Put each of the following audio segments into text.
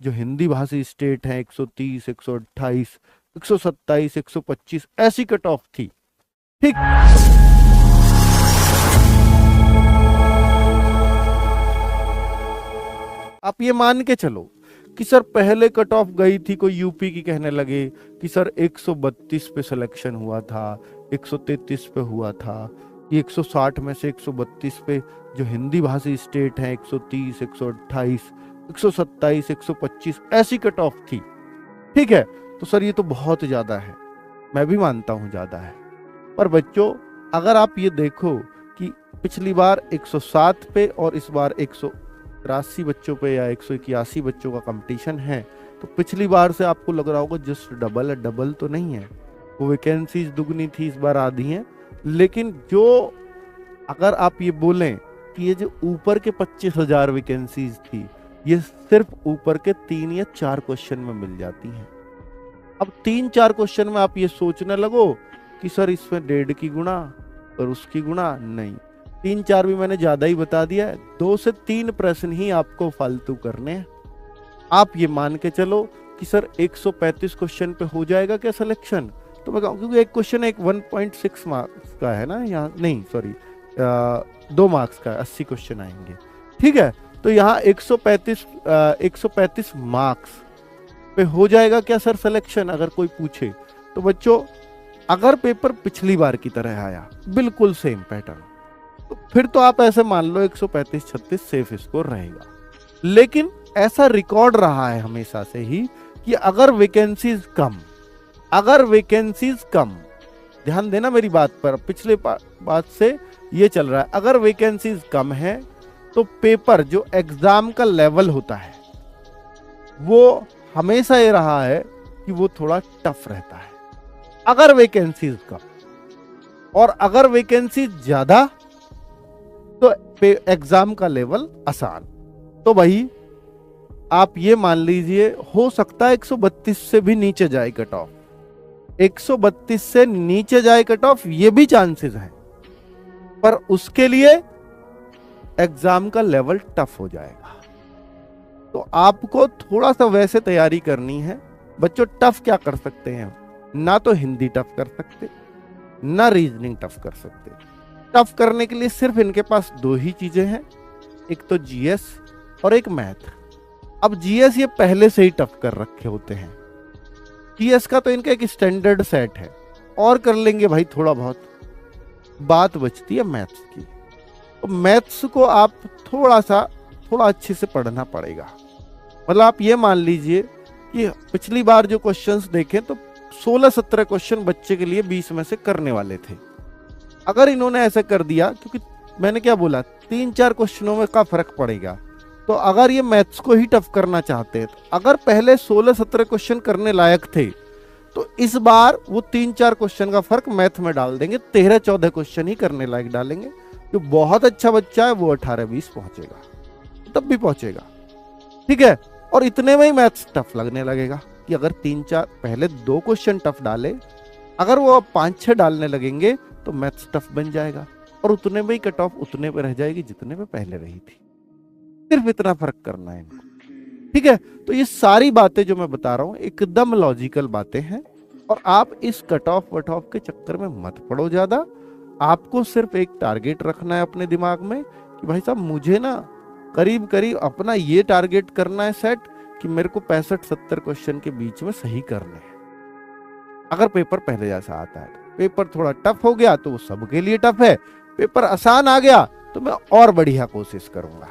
जो हिंदी भाषी स्टेट हैं 130, 128, 127, 125 ऐसी कट ऑफ थी। ठीक, आप ये मान के चलो कि सर पहले कट ऑफ गई थी, कोई यूपी की कहने लगे कि सर 132 पे सिलेक्शन हुआ था, 133 पे हुआ था, ये 160 में से 132 पे जो हिंदी भाषी स्टेट हैं 130, 128, 127, 125 ऐसी कट ऑफ थी। ठीक है, तो सर ये तो बहुत ज्यादा है, मैं भी मानता हूं ज्यादा है, पर बच्चों अगर आप ये देखो कि पिछली बार 107 पे और इस बार 183 बच्चों पे या 181 बच्चों का कंपटीशन है, तो पिछली बार से आपको लग रहा होगा जस्ट डबल है। डबल तो नहीं है, वो वैकेंसीज दुगनी थी, इस बार आधी है। लेकिन जो अगर आप ये बोलें कि ये जो ऊपर के 25,000 वैकेंसीज थी, ये सिर्फ ऊपर के 3 या 4 क्वेश्चन में मिल जाती हैं। अब 3-4 क्वेश्चन में आप ये सोचने लगो कि सर इसमें 1.5 की गुणा और उसकी गुणा, नहीं, 3-4 भी मैंने ज्यादा ही बता दिया है। 2 से 3 प्रश्न ही आपको फालतू करने हैं। आप ये मान के चलो कि सर 135 क्वेश्चन पे हो जाएगा क्या सिलेक्शन, तो मैं कहूँ क्योंकि एक क्वेश्चन एक 1.6 मार्क्स का है ना, यहाँ नहीं सॉरी 2 मार्क्स का, 80 क्वेश्चन आएंगे। ठीक है, तो यहाँ 135 मार्क्स पे हो जाएगा क्या सर सिलेक्शन, अगर कोई पूछे तो बच्चों अगर पेपर पिछली बार की तरह आया बिल्कुल सेम पैटर्न, तो फिर तो आप ऐसे मान लो 135-36 सेफ स्कोर रहेगा। लेकिन ऐसा रिकॉर्ड रहा है हमेशा से ही कि अगर वैकेंसीज कम, ध्यान देना मेरी बात पर, पिछले बात से ये चल रहा है, अगर वैकेंसीज कम है तो पेपर जो एग्जाम का लेवल होता है वो हमेशा ये रहा है कि वो थोड़ा टफ रहता है अगर वैकेंसीज कम, और अगर वैकेंसी ज्यादा तो एग्जाम का लेवल आसान। तो भाई आप ये मान लीजिए हो सकता है 132 से भी नीचे जाए कट ऑफ, 132 से नीचे जाए कट ऑफ, ये भी चांसेस हैं, पर उसके लिए एग्जाम का लेवल टफ हो जाएगा। तो आपको थोड़ा सा वैसे तैयारी करनी है बच्चों। टफ क्या कर सकते हैं, ना तो हिंदी टफ कर सकते, ना रीजनिंग टफ कर सकते। टफ करने के लिए सिर्फ इनके पास 2 ही चीजें हैं, एक तो जीएस और एक मैथ। अब जीएस ये पहले से ही टफ कर रखे होते हैं, जीएस का तो इनका एक स्टैंडर्ड सेट है, और कर लेंगे भाई थोड़ा बहुत। बात बचती है मैथ्स की, तो मैथ्स को आप थोड़ा अच्छे से पढ़ना पड़ेगा। मतलब आप ये मान लीजिए कि पिछली बार जो क्वेश्चंस देखें तो 16-17 क्वेश्चन बच्चे के लिए 20 में से करने वाले थे। अगर इन्होंने ऐसा कर दिया, क्योंकि मैंने क्या बोला 3-4 क्वेश्चनों में का फर्क पड़ेगा, तो अगर ये मैथ्स को ही टफ करना चाहते हैं, तो अगर पहले 16-17 क्वेश्चन करने लायक थे तो इस बार वो 3-4 क्वेश्चन का फर्क मैथ में डाल देंगे, 13-14 क्वेश्चन ही करने लायक डालेंगे। जो बहुत अच्छा बच्चा है वो 18-20 पहुंचेगा, तब भी पहुंचेगा। ठीक है, और इतने में ही मैथ्स टफ लगने लगेगा कि अगर 3-4 पहले 2 क्वेश्चन टफ डाले, अगर वो अब 5-6 डालने लगेंगे तो मैथ्स टफ बन जाएगा, और उतने में ही कट ऑफ उतने पे रह जाएगी जितने पे पहले रही थी। सिर्फ इतना फर्क करना है इनको। ठीक है, तो ये सारी बातें जो मैं बता रहा हूं एकदम लॉजिकल बातें हैं, और आप इस कट ऑफ वट ऑफ के चक्कर में मत पड़ो ज्यादा। आपको सिर्फ एक टारगेट रखना है अपने दिमाग में कि भाई साहब मुझे ना करीब करीब अपना ये टारगेट करना है सेट कि मेरे को 65-70 क्वेश्चन के बीच में सही करने हैं। अगर पेपर पहले जैसा आता है, पेपर थोड़ा टफ हो गया तो वो सबके लिए टफ है, पेपर आसान आ गया तो मैं और बढ़िया कोशिश करूंगा।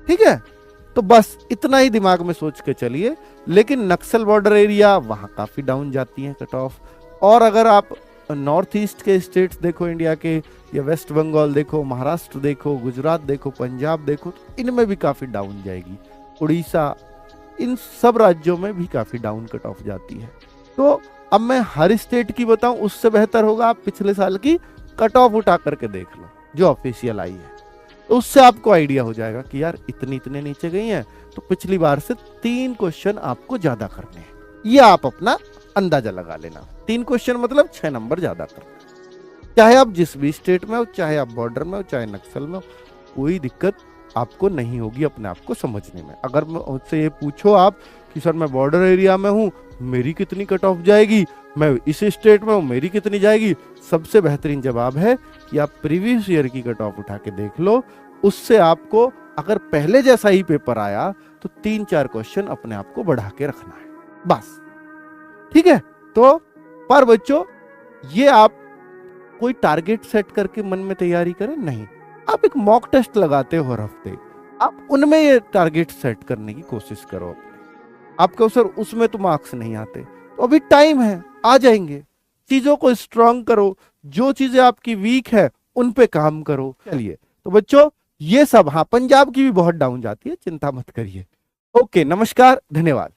ठीक है, तो बस इतना ही दिमाग में सोच के चलिए। लेकिन नक्सल बॉर्डर एरिया वहां काफी डाउन जाती है कट ऑफ, और अगर आप नॉर्थ ईस्ट के स्टेट्स देखो इंडिया के, या वेस्ट बंगाल देखो, महाराष्ट्र देखो, गुजरात देखो, पंजाब देखो, तो इनमें भी काफी डाउन जाएगी। उड़ीसा, इन सब राज्यों में भी काफी डाउन कट ऑफ जाती है। तो अब मैं हर स्टेट की बताऊं, उससे बेहतर होगा आप पिछले साल की कट ऑफ उठा करके देख लो जो ऑफिशियल आई है, तो उससे आपको आइडिया हो जाएगा कि यार इतने नीचे गई हैं, तो पिछली बार से 3 क्वेश्चन आपको ज्यादा करने हैं। ये आप अपना अंदाजा लगा लेना, 3 क्वेश्चन मतलब 6 नंबर ज्यादा करना। चाहे आप जिस भी स्टेट में हो, चाहे आप बॉर्डर में हो, चाहे नक्सल में हो, कोई दिक्कत आपको नहीं होगी अपने आप को समझने में। अगर मुझसे ये पूछो आप कि सर मैं बॉर्डर एरिया में हूँ, मेरी कितनी कट ऑफ जाएगी, मैं इस स्टेट में हूँ, मेरी कितनी जाएगी। सबसे बेहतरीन जवाब है कि आप प्रीवियस ईयर की कट ऑफ उठा के देख लो, उससे आपको अगर पहले जैसा ही पेपर आया तो 3-4 क्वेश्चन अपने आप को बढ़ा के रखना है, बस। ठीक है, तो पर बच्चों ये आप कोई टारगेट सेट करके मन में तैयारी करें नहीं, आप एक मॉक टेस्ट लगाते हो हर हफ्ते, आप उनमें ये टारगेट सेट करने की कोशिश करो। आपको सर उसमें तो मार्क्स नहीं आते, तो अभी टाइम है, आ जाएंगे। चीजों को स्ट्रांग करो, जो चीजें आपकी वीक है उन पे काम करो। चलिए तो बच्चों ये सब, हाँ पंजाब की भी बहुत डाउन जाती है, चिंता मत करिए। ओके, नमस्कार, धन्यवाद।